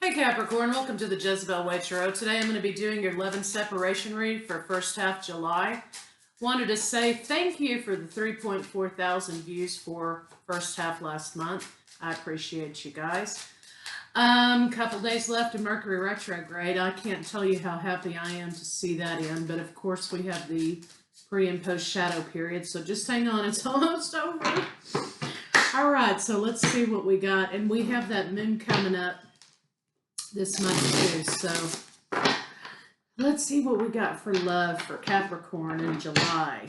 Hey Capricorn, welcome to the Jezebel Way Tarot. Today I'm going to be doing your 11 separation read for first half July. Wanted to say thank you for the 3.4 thousand views for first half last month. I appreciate you guys. Couple days left in Mercury retrograde. I can't tell you how happy I am to see that in, but of course we have the pre and post shadow period, so just hang on, it's almost over. All right, so let's see what we got, and we have that moon coming up this month too, so let's see what we got for love for Capricorn in July.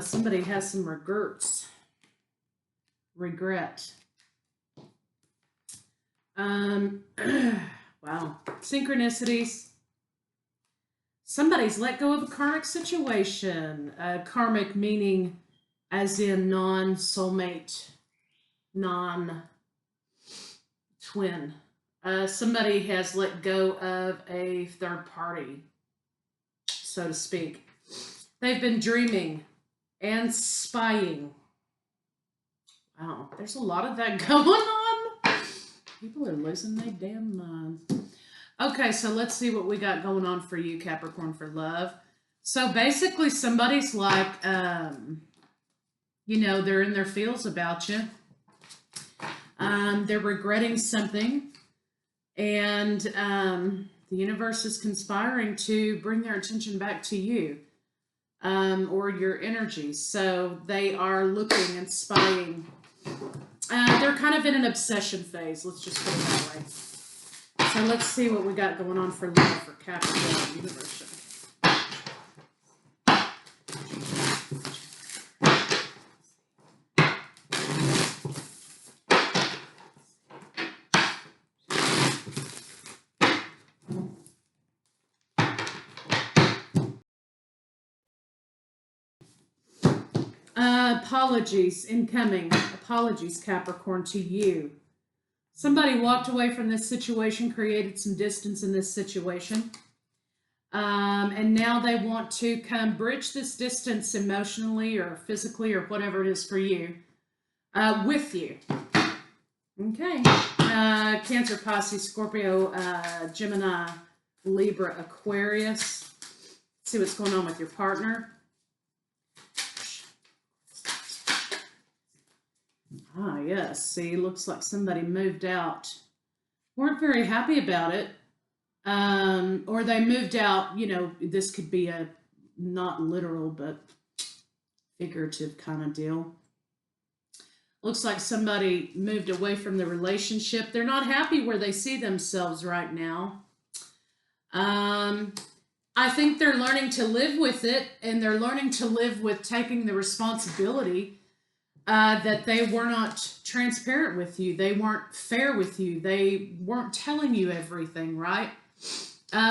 Somebody has some regrets. Regret. Wow. Synchronicities. Somebody's let go of a karmic situation. Karmic meaning as in non-soulmate, non-twin. Somebody has let go of a third party, so to speak. They've been dreaming and spying. Wow, there's a lot of that going on. People are losing their damn minds. Okay, so let's see what we got going on for you, Capricorn, for love. So basically somebody's like, you know, they're in their feels about you. They're regretting something. And the universe is conspiring to bring their attention back to you. Or your energy. So they are looking and spying. They're kind of in an obsession phase. Let's just put it that way. So let's see what we got going on for love for Capricorn universe. Apologies incoming. Apologies, Capricorn, to you. Somebody walked away from this situation, created some distance in this situation. And now they want to kind of bridge this distance emotionally or physically or whatever it is for you with you. Okay. Cancer, Pisces, Scorpio, Gemini, Libra, Aquarius. Let's see what's going on with your partner. Ah, yes. See, looks like somebody moved out. Weren't very happy about it. Or they moved out, you know, this could be a not literal, but figurative kind of deal. Looks like somebody moved away from the relationship. They're not happy where they see themselves right now. I think they're learning to live with it, and they're learning to live with taking the responsibility that they were not transparent with you. They weren't fair with you. They weren't telling you everything, right?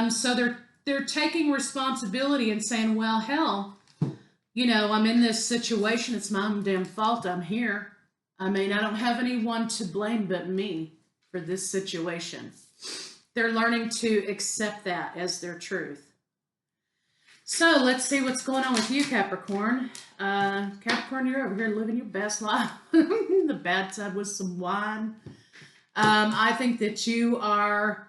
So they're taking responsibility and saying, well, hell, you know, I'm in this situation. It's my own damn fault. I'm here. I mean, I don't have anyone to blame but me for this situation. They're learning to accept that as their truth. So let's see what's going on with you, Capricorn. Capricorn, you're over here living your best life in the bathtub with some wine. I think that you are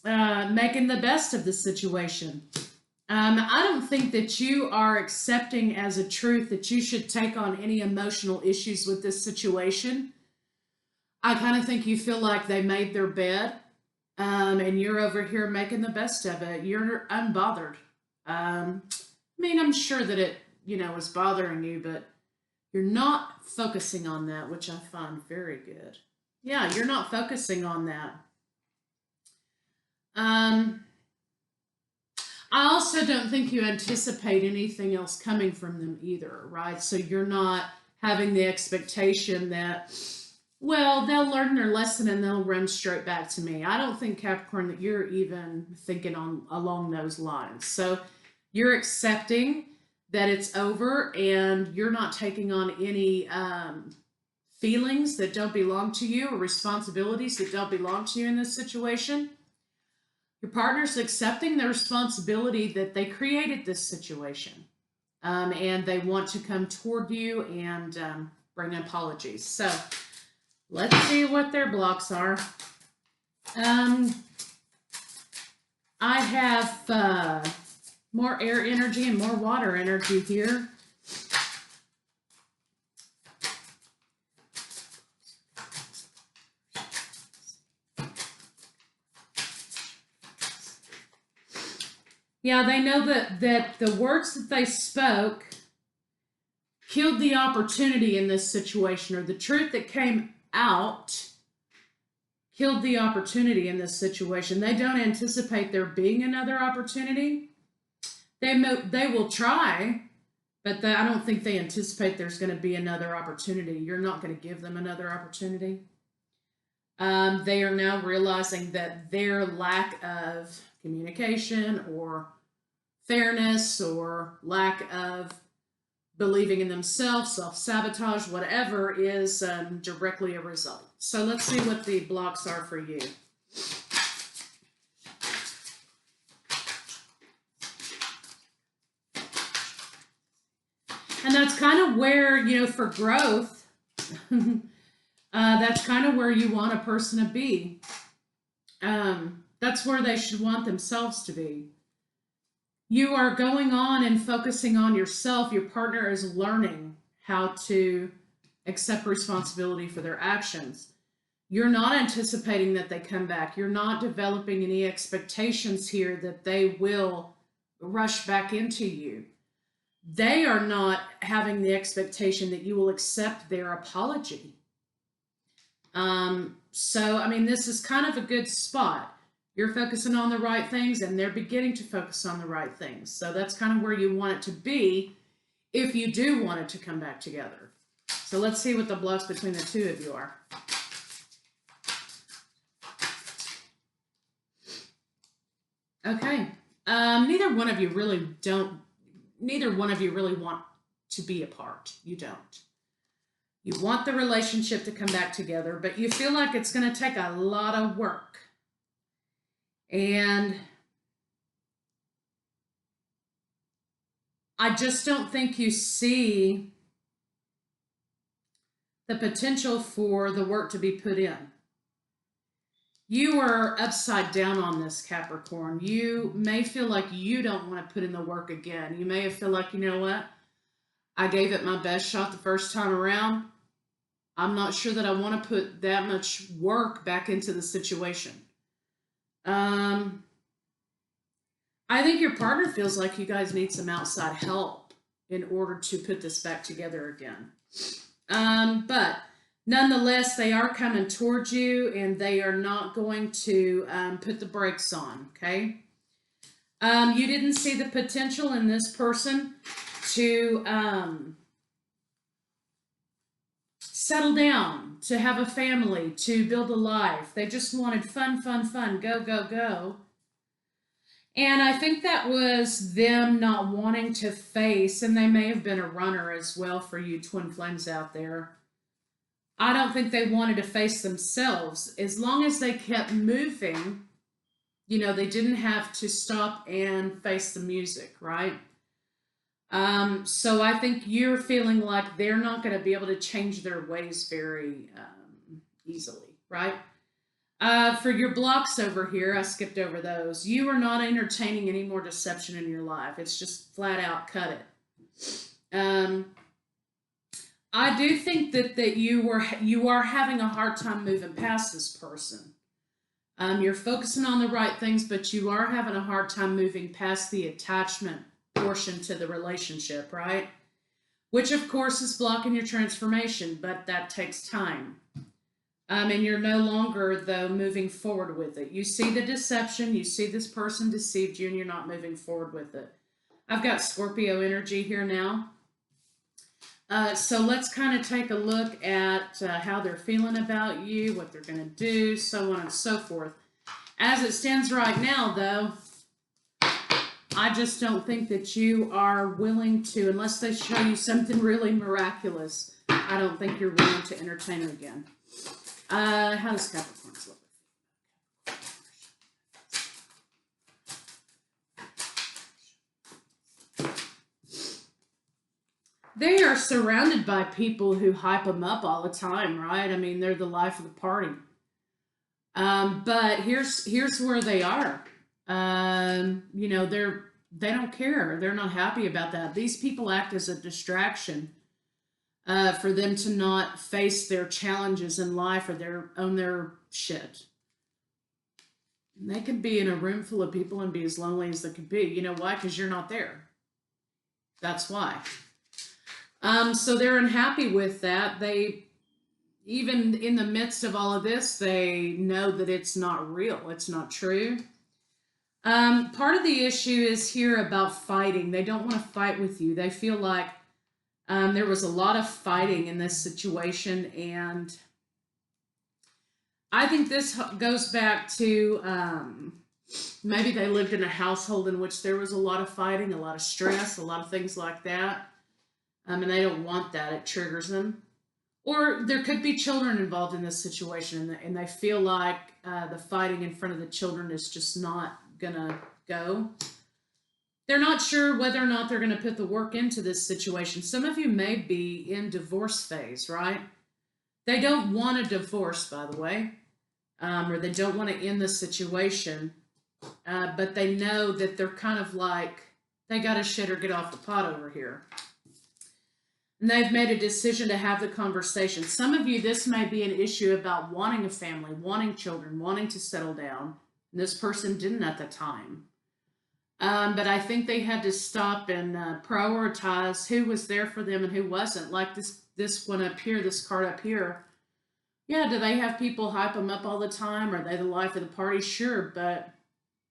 making the best of the situation. I don't think that you are accepting as a truth that you should take on any emotional issues with this situation. I kind of think you feel like they made their bed. And you're over here making the best of it. You're unbothered. I mean, I'm sure that it, you know, is bothering you, but you're not focusing on that, which I find very good. Yeah, you're not focusing on that. I also don't think you anticipate anything else coming from them either, right? So you're not having the expectation that, well, they'll learn their lesson and they'll run straight back to me. I don't think, Capricorn, that you're even thinking along those lines. So you're accepting that it's over and you're not taking on any feelings that don't belong to you or responsibilities that don't belong to you in this situation. Your partner's accepting the responsibility that they created this situation. And they want to come toward you and bring apologies. So let's see what their blocks are. I have more air energy and more water energy here. Yeah, they know that the words that they spoke killed the opportunity in this situation, or the truth that came out killed the opportunity in this situation. They don't anticipate there being another opportunity. They will try, but I don't think they anticipate there's going to be another opportunity. You're not going to give them another opportunity. They are now realizing that their lack of communication or fairness or lack of believing in themselves, self-sabotage, whatever, is directly a result. So let's see what the blocks are for you. And that's kind of where, you know, for growth, that's kind of where you want a person to be. That's where they should want themselves to be. You are going on and focusing on yourself. Your partner is learning how to accept responsibility for their actions. You're not anticipating that they come back. You're not developing any expectations here that they will rush back into you. They are not having the expectation that you will accept their apology. So, I mean, this is kind of a good spot. You're focusing on the right things, and they're beginning to focus on the right things. So that's kind of where you want it to be if you do want it to come back together. So let's see what the blocks between the two of you are. Okay. Neither one of you really want to be apart. You don't. You want the relationship to come back together, but you feel like it's going to take a lot of work. And I just don't think you see the potential for the work to be put in. You are upside down on this, Capricorn. You may feel like you don't want to put in the work again. You may feel like, you know what? I gave it my best shot the first time around. I'm not sure that I want to put that much work back into the situation. I think your partner feels like you guys need some outside help in order to put this back together again. But nonetheless, they are coming towards you, and they are not going to put the brakes on, okay? You didn't see the potential in this person to settle down, to have a family, to build a life. They just wanted fun, go, go, go. And I think that was them not wanting to face, and they may have been a runner as well for you twin flames out there. I don't think they wanted to face themselves. As long as they kept moving, you know, they didn't have to stop and face the music, right? So I think you're feeling like they're not going to be able to change their ways very easily, right? For your blocks over here, I skipped over those. You are not entertaining any more deception in your life. It's just flat out cut it. I do think that you are having a hard time moving past this person. You're focusing on the right things, but you are having a hard time moving past the attachment portion to the relationship, right? Which of course is blocking your transformation, but that takes time. And you're no longer, though, moving forward with it. You see the deception, you see this person deceived you, and you're not moving forward with it. I've got Scorpio energy here now. So let's kind of take a look at how they're feeling about you, what they're going to do, so on and so forth. As it stands right now, though, I just don't think that you are willing to, unless they show you something really miraculous, I don't think you're willing to entertain it again. How does Capricorns look? They are surrounded by people who hype them up all the time, right? I mean, they're the life of the party. But here's where they are. You know, they don't care. They're not happy about that. These people act as a distraction for them to not face their challenges in life or own their shit. And they could be in a room full of people and be as lonely as they could be. You know why? Because you're not there. That's why. So they're unhappy with that. They, even in the midst of all of this, they know that it's not real. It's not true. Part of the issue is here about fighting. They don't want to fight with you. They feel like there was a lot of fighting in this situation, and I think this goes back to maybe they lived in a household in which there was a lot of fighting, a lot of stress, a lot of things like that. And they don't want that. It triggers them. Or there could be children involved in this situation, and they feel like the fighting in front of the children is just not going to go. They're not sure whether or not they're going to put the work into this situation. Some of you may be in divorce phase, right? They don't want a divorce, by the way, or they don't want to end the situation, but they know that they're kind of like, they got to shit or get off the pot over here. And they've made a decision to have the conversation. Some of you, this may be an issue about wanting a family, wanting children, wanting to settle down. And this person didn't at the time. But I think they had to stop and prioritize who was there for them and who wasn't. Like this one up here, this card up here. Yeah, do they have people hype them up all the time? Are they the life of the party? Sure, but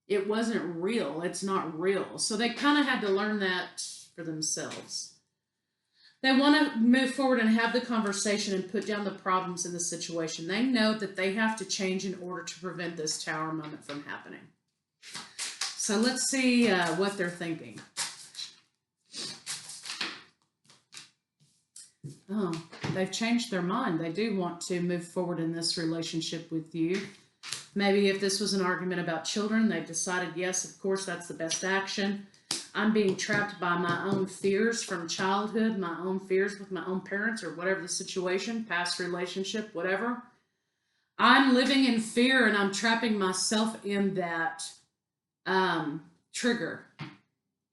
it wasn't real. It's not real. So they kind of had to learn that for themselves. They want to move forward and have the conversation and put down the problems in the situation. They know that they have to change in order to prevent this tower moment from happening. So let's see what they're thinking. Oh, they've changed their mind. They do want to move forward in this relationship with you. Maybe if this was an argument about children, they've decided, yes, of course, that's the best action. I'm being trapped by my own fears from childhood, my own fears with my own parents or whatever the situation, past relationship, whatever. I'm living in fear and I'm trapping myself in that trigger.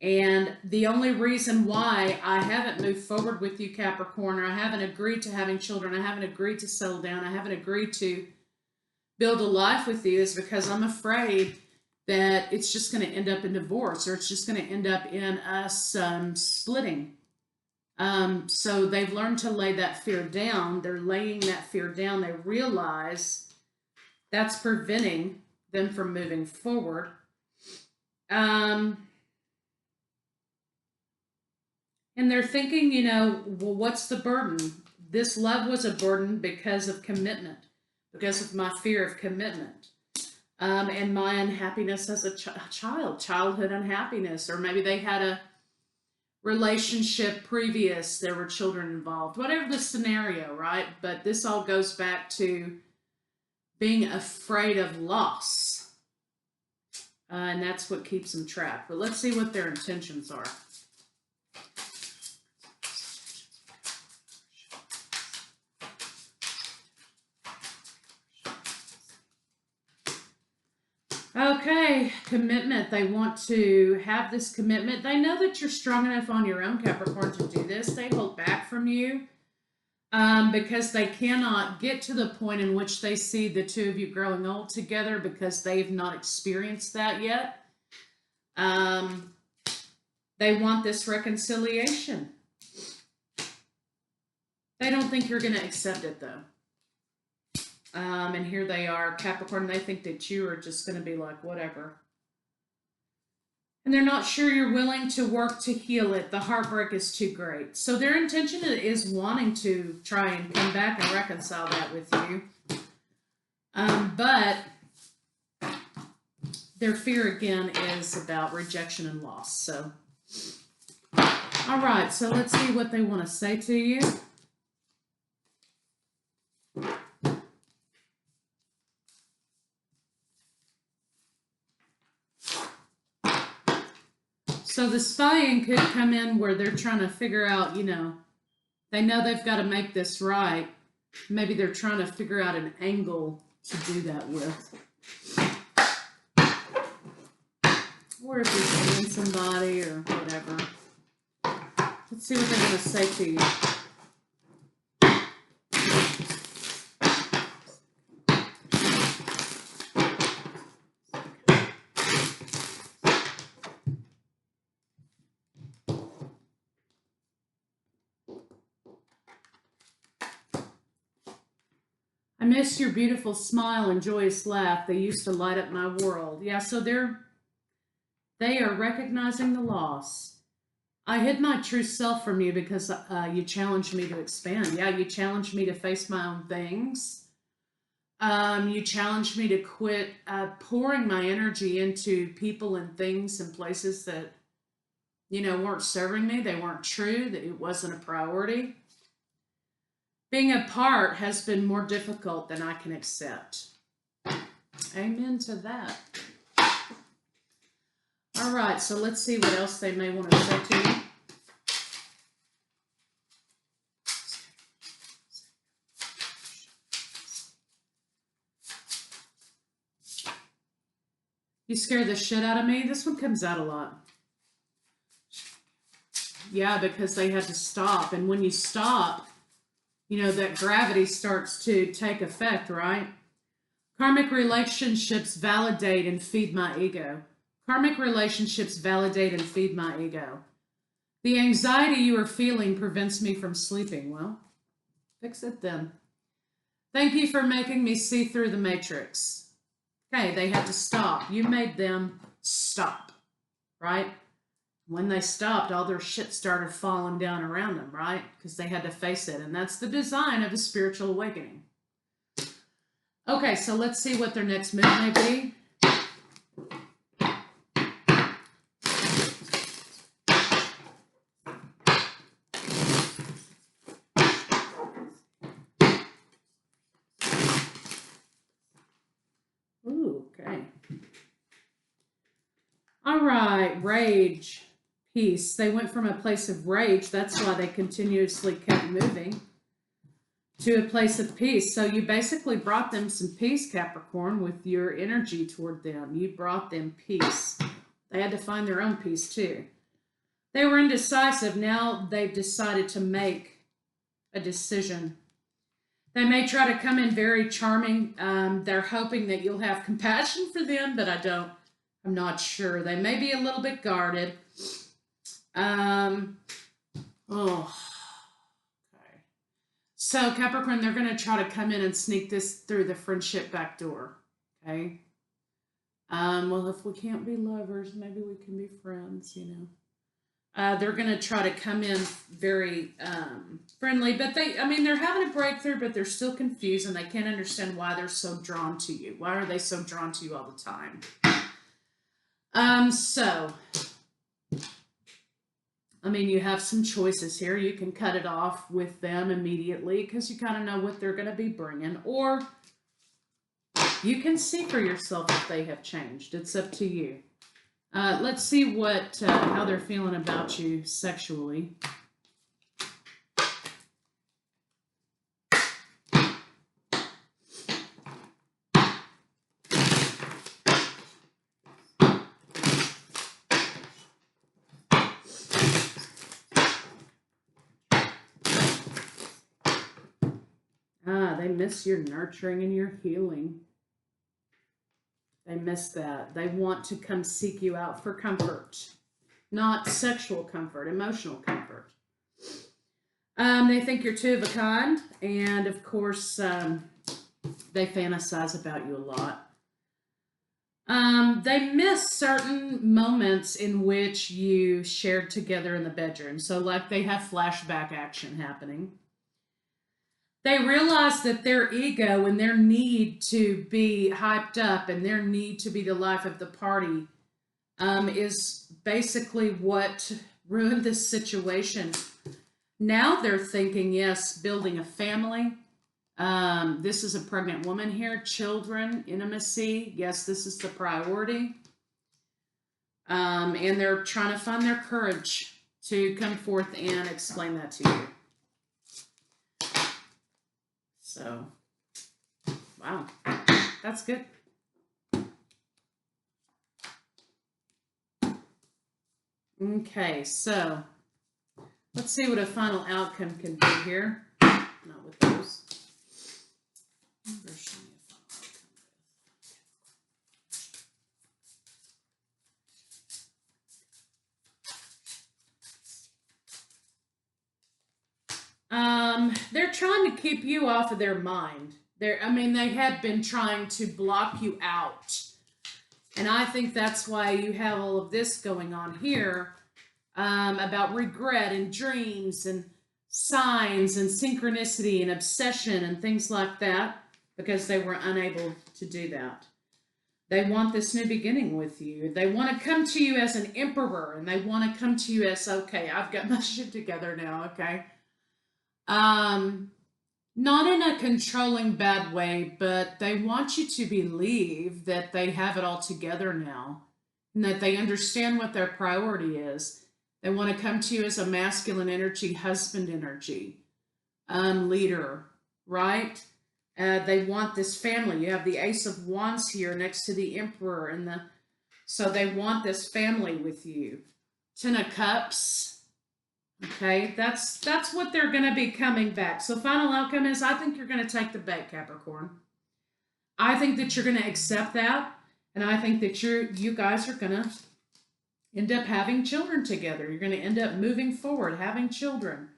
And the only reason why I haven't moved forward with you, Capricorn, or I haven't agreed to having children, I haven't agreed to settle down, I haven't agreed to build a life with you is because I'm afraid that it's just going to end up in divorce, or it's just going to end up in us splitting. So they've learned to lay that fear down. They're laying that fear down. They realize that's preventing them from moving forward. And they're thinking, you know, well, what's the burden? This love was a burden because of commitment, because of my fear of commitment. And my unhappiness as a childhood unhappiness, or maybe they had a relationship previous, there were children involved, whatever the scenario, right? But this all goes back to being afraid of loss. And that's what keeps them trapped. But let's see what their intentions are. Okay, commitment. They want to have this commitment. They know that you're strong enough on your own, Capricorn, to do this. They hold back from you because they cannot get to the point in which they see the two of you growing old together because they've not experienced that yet. They want this reconciliation. They don't think you're going to accept it, though. And here they are, Capricorn, they think that you are just going to be like, whatever. And they're not sure you're willing to work to heal it. The heartbreak is too great. So their intention is wanting to try and come back and reconcile that with you. But their fear, again, is about rejection and loss. So, all right, so let's see what they want to say to you. So the spying could come in where they're trying to figure out, you know, they know they've got to make this right. Maybe they're trying to figure out an angle to do that with. Or if you're seeing somebody or whatever. Let's see what they're going to say to you. I miss your beautiful smile and joyous laugh. They used to light up my world. Yeah, so they are recognizing the loss. I hid my true self from you because you challenged me to expand. Yeah, you challenged me to face my own things. You challenged me to quit pouring my energy into people and things and places that, you know, weren't serving me. They weren't true. That it wasn't a priority. Being apart has been more difficult than I can accept. Amen to that. All right, so let's see what else they may want to say to you. You scare the shit out of me. This one comes out a lot. Yeah, because they had to stop. And when you stop, you know, that gravity starts to take effect, right? Karmic relationships validate and feed my ego. Karmic relationships validate and feed my ego. The anxiety you are feeling prevents me from sleeping. Well, fix it then. Thank you for making me see through the matrix. Okay, they had to stop. You made them stop, right? When they stopped, all their shit started falling down around them, right? Because they had to face it. And that's the design of a spiritual awakening. Okay, so let's see what their next move may be. Ooh, okay. All right, rage. Peace. They went from a place of rage, that's why they continuously kept moving, to a place of peace. So you basically brought them some peace, Capricorn, with your energy toward them. You brought them peace. They had to find their own peace too. They were indecisive. Now they've decided to make a decision. They may try to come in very charming. They're hoping that you'll have compassion for them, but I'm not sure. They may be a little bit guarded. Okay. So Capricorn, they're going to try to come in and sneak this through the friendship back door. Okay. Well, if we can't be lovers, maybe we can be friends, you know. They're going to try to come in very friendly, but they're having a breakthrough, but they're still confused and they can't understand why they're so drawn to you. Why are they so drawn to you all the time? You have some choices here. You can cut it off with them immediately because you kind of know what they're going to be bringing, or you can see for yourself if they have changed. It's up to you. Let's see how they're feeling about you sexually. They miss your nurturing and your healing. They miss that. They want to come seek you out for comfort, not sexual comfort, emotional comfort. They think you're two of a kind, and of course, they fantasize about you a lot. They miss certain moments in which you shared together in the bedroom. So like they have flashback action happening. They realize that their ego and their need to be hyped up and their need to be the life of the party is basically what ruined this situation. Now they're thinking, yes, building a family. This is a pregnant woman here. Children, intimacy. Yes, this is the priority. And they're trying to find their courage to come forth and explain that to you. So, wow, that's good. Okay, so let's see what a final outcome can be here. Not with those. They're trying to keep you off of their mind. They have been trying to block you out. And I think that's why you have all of this going on here, about regret and dreams and signs and synchronicity and obsession and things like that, because they were unable to do that. They want this new beginning with you. They want to come to you as an emperor, and they want to come to you as, okay, I've got my shit together now, okay? Not in a controlling bad way, but they want you to believe that they have it all together now and that they understand what their priority is. They want to come to you as a masculine energy, husband energy, leader, right? They want this family. You have the Ace of Wands here next to the Emperor, so they want this family with you. Ten of Cups. Okay, that's what they're going to be coming back. So final outcome is, I think you're going to take the bait, Capricorn. I think that you're going to accept that, and I think that you guys are going to end up having children together. You're going to end up moving forward, having children.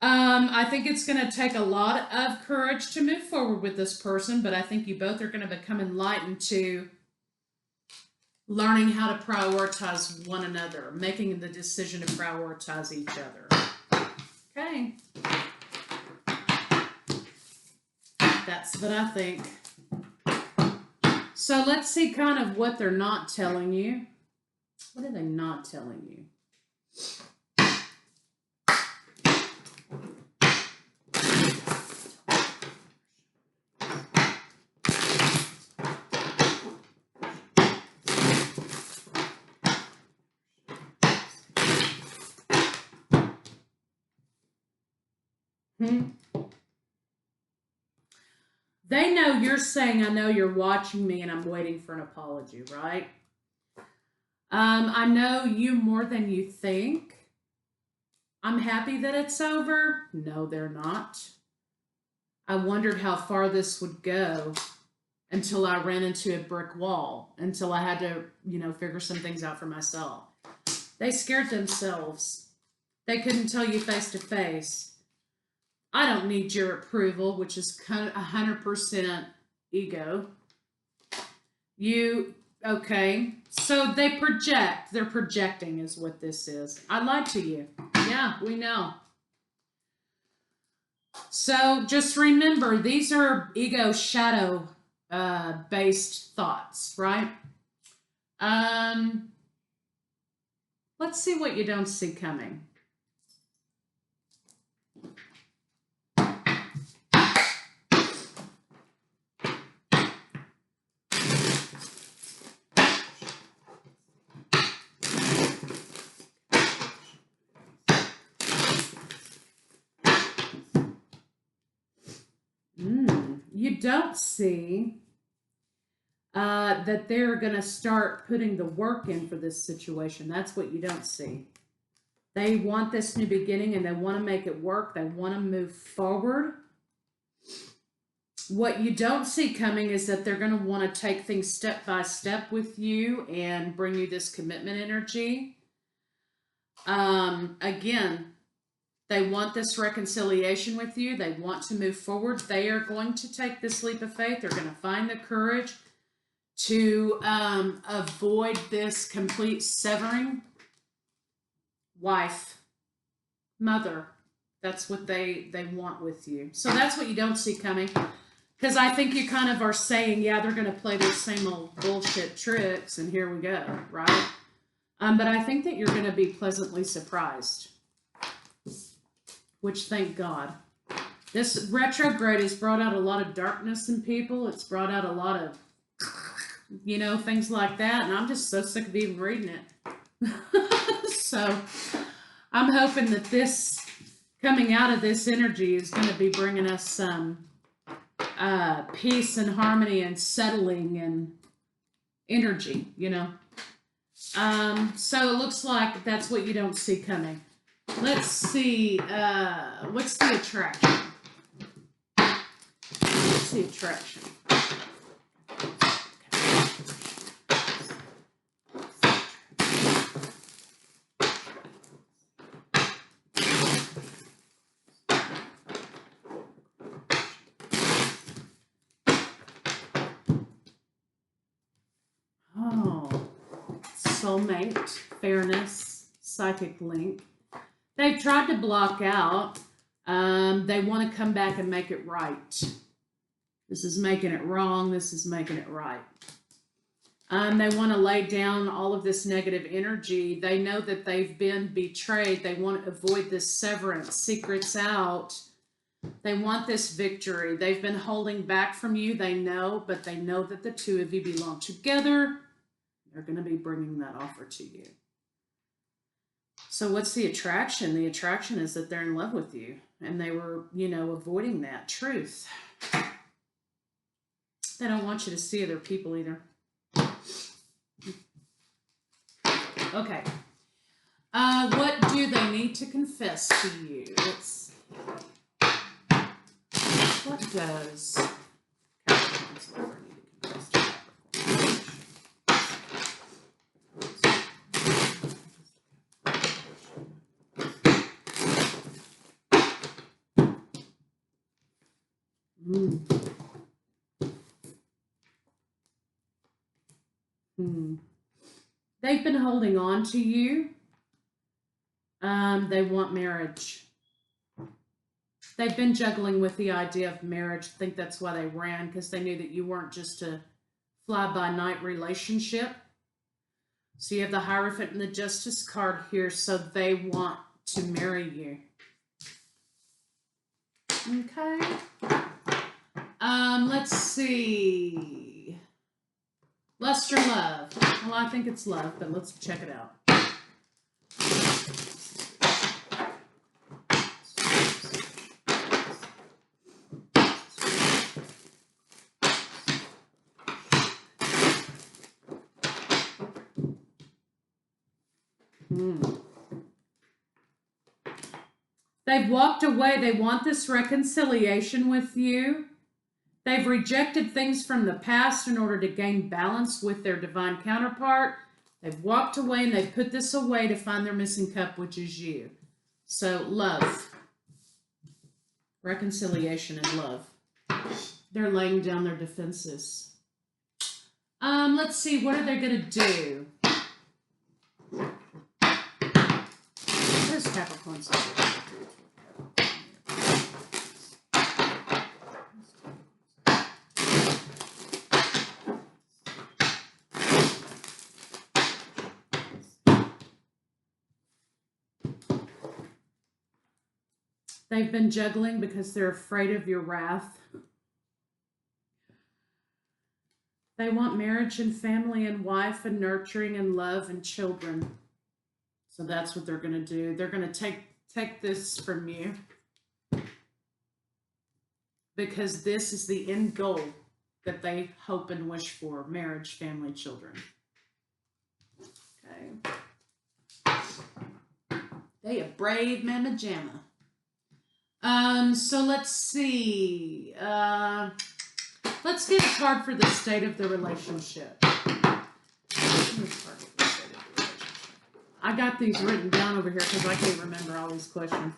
I think it's going to take a lot of courage to move forward with this person, but I think you both are going to become enlightened to learning how to prioritize one another, making the decision to prioritize each other. Okay. That's what I think. So let's see kind of what they're not telling you. What are they not telling you? They know you're saying, I know you're watching me and I'm waiting for an apology, right? I know you more than you think. I'm happy that it's over. No, they're not. I wondered how far this would go until I ran into a brick wall, until I had to, figure some things out for myself. They scared themselves. They couldn't tell you face to face. I don't need your approval, which is kind of 100% ego. Okay. So they project. They're projecting is what this is. I lied to you. Yeah, we know. So just remember, these are ego shadow based thoughts, right? Let's see what you don't see coming. You don't see that they're going to start putting the work in for this situation. That's what you don't see. They want this new beginning and they want to make it work. They want to move forward. What you don't see coming is that they're going to want to take things step by step with you and bring you this commitment energy. Again, they want this reconciliation with you. They want to move forward. They are going to take this leap of faith. They're going to find the courage to avoid this complete severing. Wife, mother, that's what they want with you. So that's what you don't see coming. Because I think you kind of are saying, yeah, they're going to play those same old bullshit tricks, and here we go, right? But I think that you're going to be pleasantly surprised. Which, thank God. This retrograde has brought out a lot of darkness in people. It's brought out a lot of you know, things like that. And I'm just so sick of even reading it. So I'm hoping that this, coming out of this energy, is going to be bringing us some peace and harmony and settling and energy, you know. So it looks like that's what you don't see coming. Let's see, what's the attraction? What's the attraction? Oh, soulmate, fairness, psychic link. They've tried to block out. They want to come back and make it right. This is making it wrong. This is making it right. They want to lay down all of this negative energy. They know that they've been betrayed. They want to avoid this severance, secrets out. They want this victory. They've been holding back from you. They know, but they know that the two of you belong together. They're going to be bringing that offer to you. So what's the attraction? The attraction is that they're in love with you, and they were, you know, avoiding that truth. They don't want you to see other people either. Okay. What do they need to confess to you? Let's see. What does Capricorn's lover need to confess to They've been holding on to you. They want marriage. They've been juggling with the idea of marriage. I think that's why they ran, because they knew that you weren't just a fly-by-night relationship. So you have the Hierophant and the Justice card here, so they want to marry you. Okay. Let's see. Lust or love? Well, I think it's love, but let's check it out. They've walked away. They want this reconciliation with you. They've rejected things from the past in order to gain balance with their divine counterpart. They've walked away and they've put this away to find their missing cup, which is you. So love, reconciliation and love. They're laying down their defenses. Let's see, what are they going to do? There's Capricorn's. They've been juggling because they're afraid of your wrath. They want marriage and family and wife and nurturing and love and children. So that's what they're going to do. They're going to take this from you, because this is the end goal that they hope and wish for: marriage, family, children. Okay. They a brave mamma jamma. So let's see. Let's get a card for the state of the relationship. I got these written down over here because I can't remember all these questions.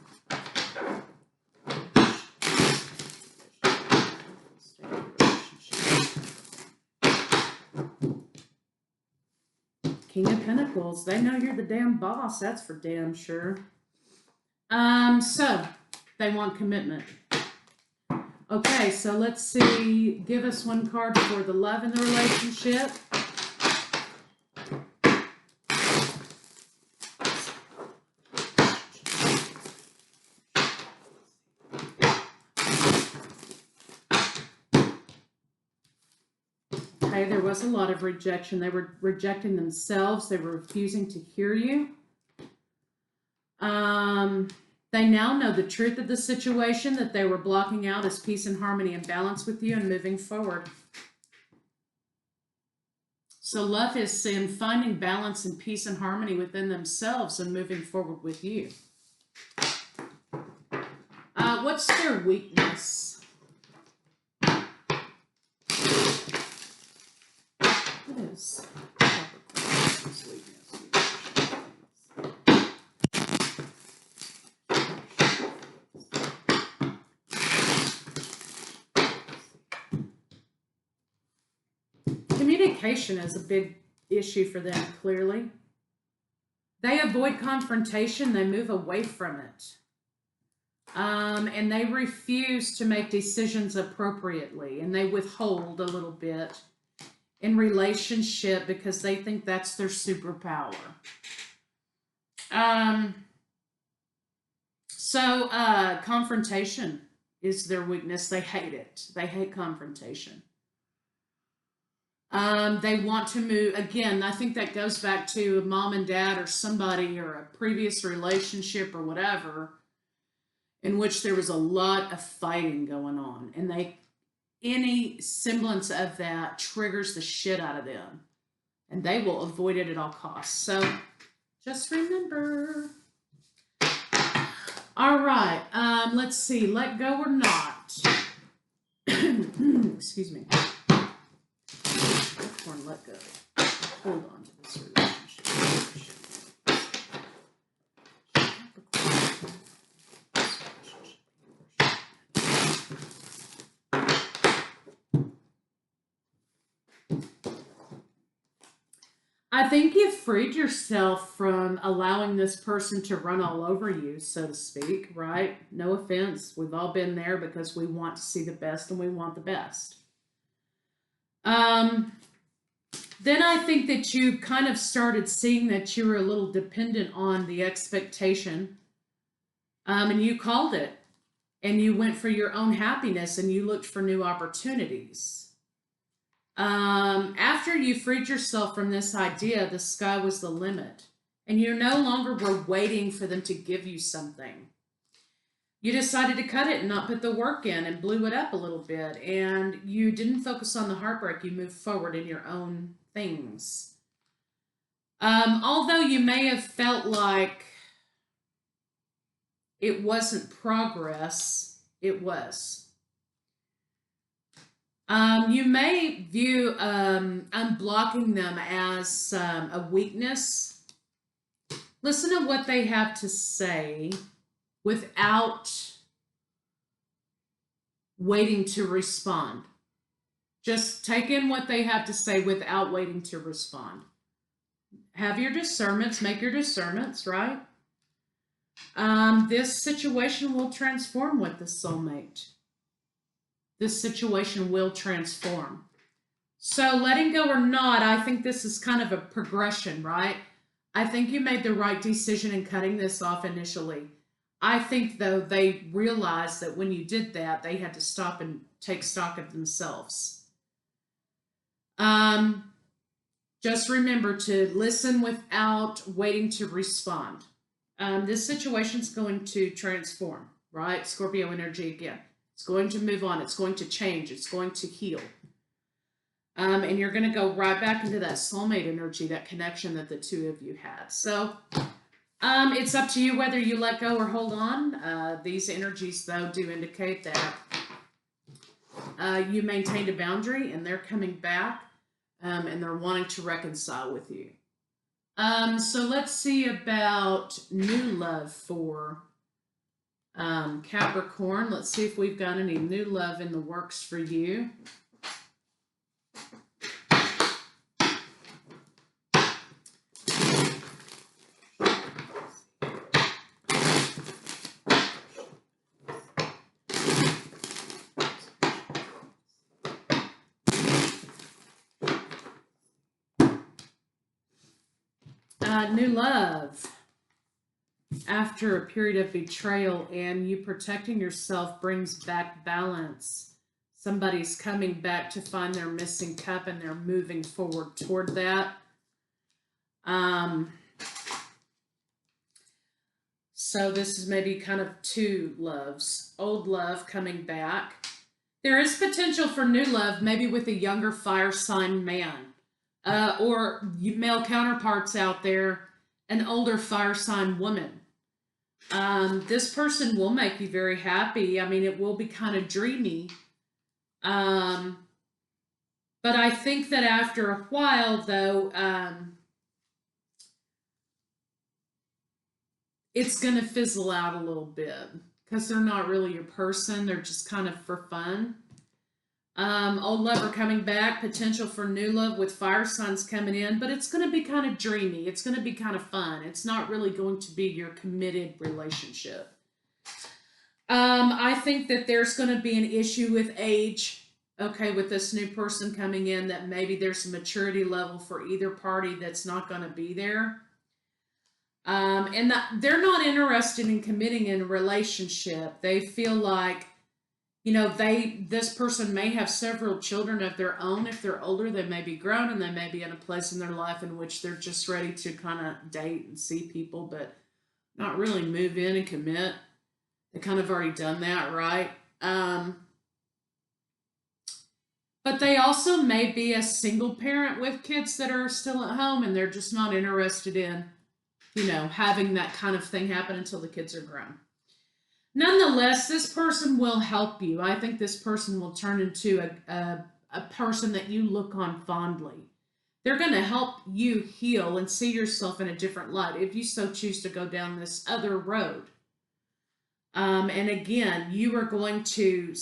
King of Pentacles. They know you're the damn boss. That's for damn sure. So they want commitment. Okay, so let's see. Give us one card for the love in the relationship. Okay, there was a lot of rejection. They were rejecting themselves. They were refusing to hear you. They now know the truth of the situation, that they were blocking out as peace and harmony and balance with you and moving forward. So love is in finding balance and peace and harmony within themselves and moving forward with you. What's their weakness? What is Capricorn's weakness? Communication is a big issue for them, clearly. They avoid confrontation. They move away from it. And they refuse to make decisions appropriately. And they withhold a little bit in relationship because they think that's their superpower. Confrontation is their weakness. They hate it. They hate confrontation. They want to move, again, I think that goes back to mom and dad or somebody or a previous relationship or whatever, in which there was a lot of fighting going on. And any semblance of that triggers the shit out of them. And they will avoid it at all costs. So just remember. All right, let's see, let go or not. Excuse me. Let go. Hold on to this relationship. I think you've freed yourself from allowing this person to run all over you, so to speak, right? No offense. We've all been there because we want to see the best and we want the best. Then I think that you kind of started seeing that you were a little dependent on the expectation, and you called it, and you went for your own happiness, and you looked for new opportunities. After you freed yourself from this idea, the sky was the limit, and you no longer were waiting for them to give you something. You decided to cut it and not put the work in and blew it up a little bit, and you didn't focus on the heartbreak. You moved forward in your own things. Although you may have felt like it wasn't progress, it was. You may view unblocking them as a weakness. Listen to what they have to say without waiting to respond. Just take in what they have to say without waiting to respond. Have your discernments, make your discernments, right? This situation will transform with the soulmate. This situation will transform. So letting go or not, I think this is kind of a progression, right? I think you made the right decision in cutting this off initially. I think, though, they realized that when you did that, they had to stop and take stock of themselves. Just remember to listen without waiting to respond. This situation is going to transform, right? Scorpio energy again. It's going to move on. It's going to change. It's going to heal. And you're going to go right back into that soulmate energy, that connection that the two of you had. So it's up to you whether you let go or hold on. These energies, though, do indicate that you maintained a boundary and they're coming back and they're wanting to reconcile with you. So let's see about new love for Capricorn. Let's see if we've got any new love in the works for you. New love after a period of betrayal, and you protecting yourself brings back balance. Somebody's coming back to find their missing cup and they're moving forward toward that. So this is maybe kind of two loves. Old love coming back. There is potential for new love, maybe with a younger fire sign man. Or male counterparts out there, an older fire sign woman. This person will make you very happy. I mean, it will be kind of dreamy. But I think that after a while, though, it's going to fizzle out a little bit because they're not really your person. They're just kind of for fun. Old lover coming back, potential for new love with fire signs coming in, but it's going to be kind of dreamy. It's going to be kind of fun. It's not really going to be your committed relationship. I think that there's going to be an issue with age, okay, with this new person coming in, that maybe there's a maturity level for either party that's not going to be there. And they're not interested in committing in a relationship. They feel like, you know, this person may have several children of their own. If they're older, they may be grown and they may be in a place in their life in which they're just ready to kind of date and see people, but not really move in and commit. They kind of already done that, right? But they also may be a single parent with kids that are still at home and they're just not interested in, you know, having that kind of thing happen until the kids are grown. Nonetheless, this person will help you. I think this person will turn into a person that you look on fondly. They're going to help you heal and see yourself in a different light if you so choose to go down this other road. And again, you are going to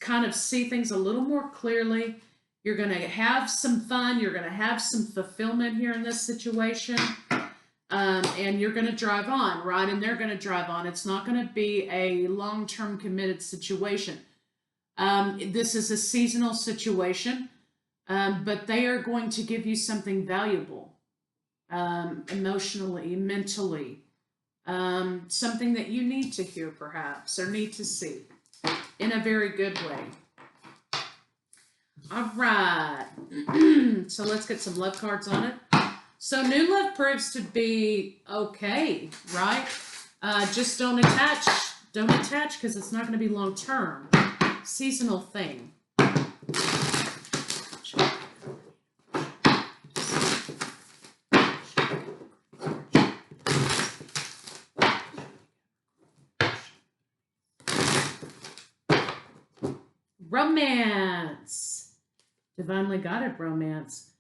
kind of see things a little more clearly. You're going to have some fun. You're going to have some fulfillment here in this situation. And you're going to drive on, right? And they're going to drive on. It's not going to be a long-term committed situation. This is a seasonal situation, but they are going to give you something valuable, emotionally, mentally, something that you need to hear perhaps, or need to see in a very good way. All right. So let's get some love cards on it. So new love proves to be okay, right? Just don't attach. Don't attach because it's not going to be long term. Seasonal thing. Romance. Divinely guided romance.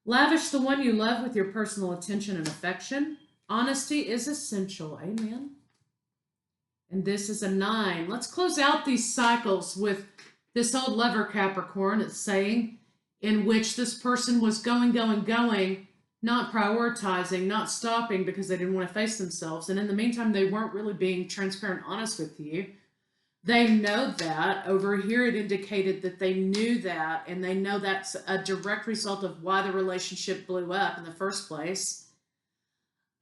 Lavish the one you love with your personal attention and affection. Honesty is essential. Amen. And this is a 9. Let's close out these cycles with this old lover, Capricorn. It's saying in which this person was going, not prioritizing, not stopping because they didn't want to face themselves. And in the meantime, they weren't really being transparent, honest with you. They know that. Over here, it indicated that they knew that, and they know that's a direct result of why the relationship blew up in the first place.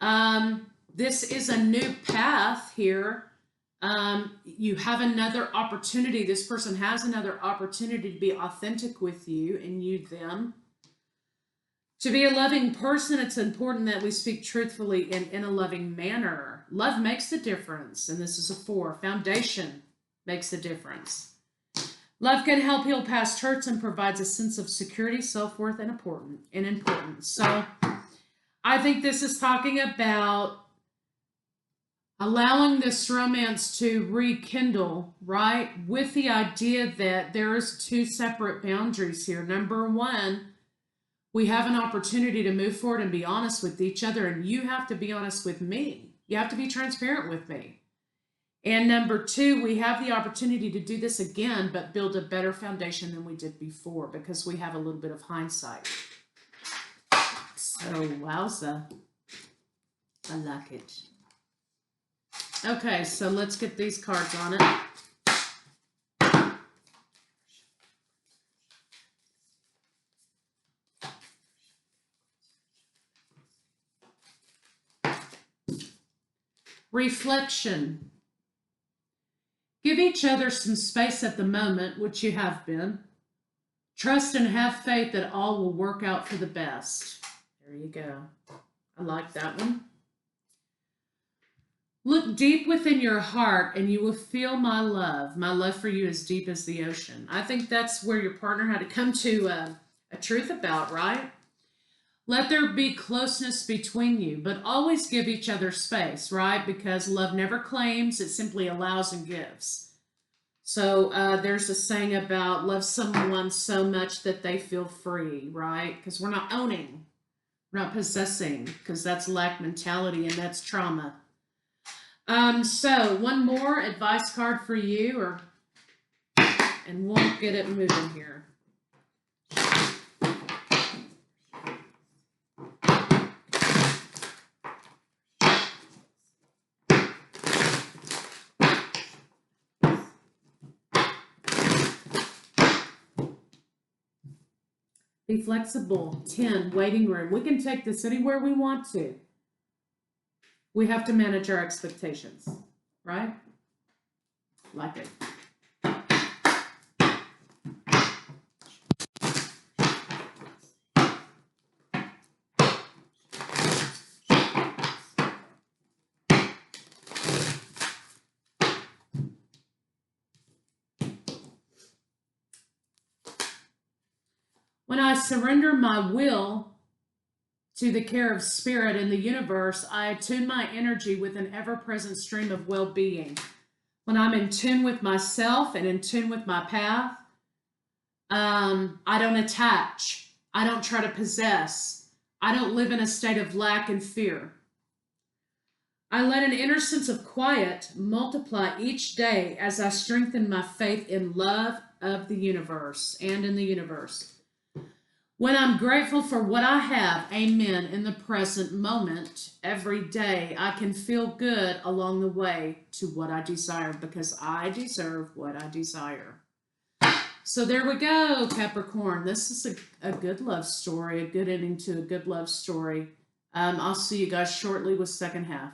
This is a new path here. You have another opportunity. This person has another opportunity to be authentic with you and you them. To be a loving person, it's important that we speak truthfully and in a loving manner. Love makes the difference, and this is a 4. Foundation makes the difference. Love can help heal past hurts and provides a sense of security, self-worth, and importance. So I think this is talking about allowing this romance to rekindle, right? With the idea that there's 2 separate boundaries here. Number 1, we have an opportunity to move forward and be honest with each other, and you have to be honest with me. You have to be transparent with me. And number 2, we have the opportunity to do this again, but build a better foundation than we did before because we have a little bit of hindsight. So, wowza. I like it. Okay, so let's get these cards on it. Reflection. Give each other some space at the moment, which you have been. Trust and have faith that all will work out for the best. There you go. I like that one. Look deep within your heart and you will feel my love. My love for you is deep as the ocean. I think that's where your partner had to come to a truth about, right? Let there be closeness between you, but always give each other space, right? Because love never claims, it simply allows and gives. So there's a saying about love someone so much that they feel free, right? Because we're not owning, we're not possessing, because that's lack mentality and that's trauma. So one more advice card for you, and we'll get it moving here. Be flexible. 10, waiting room. We can take this anywhere we want to. We have to manage our expectations, right? Like it. When I surrender my will to the care of spirit and the universe, I attune my energy with an ever-present stream of well-being. When I'm in tune with myself and in tune with my path, I don't attach. I don't try to possess. I don't live in a state of lack and fear. I let an inner sense of quiet multiply each day as I strengthen my faith in love of the universe and in the universe. When I'm grateful for what I have, amen, in the present moment, every day, I can feel good along the way to what I desire because I deserve what I desire. So there we go, Capricorn. This is a good love story, a good ending to a good love story. I'll see you guys shortly with second half.